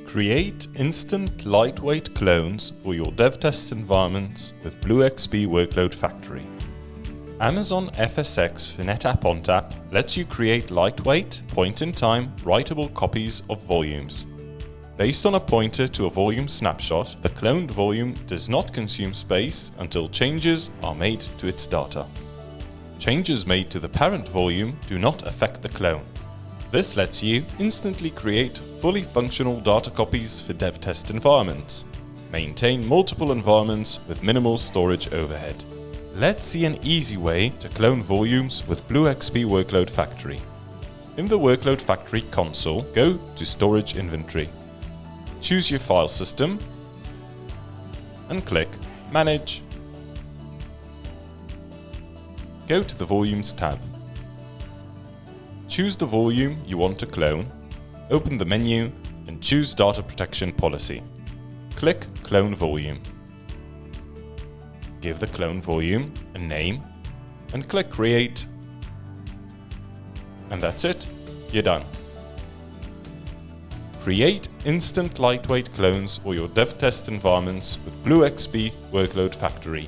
Create instant lightweight clones for your dev test environments with BlueXP Workload Factory. Amazon FSx for NetApp ONTAP lets you create lightweight, point-in-time, writable copies of volumes. Based on a pointer to a volume snapshot, the cloned volume does not consume space until changes are made to its data. Changes made to the parent volume do not affect the clone. This lets you instantly create fully functional data copies for dev test environments. Maintain multiple environments with minimal storage overhead. Let's see an easy way to clone volumes with BlueXP Workload Factory. In the Workload Factory console, go to Storage Inventory. Choose your file system and click Manage. Go to the Volumes tab. Choose the volume you want to clone, open the menu and choose Data Protection Policy. Click Clone Volume. Give the clone volume a name and click Create. And that's it, you're done. Create instant lightweight clones for your dev test environments with BlueXP Workload Factory.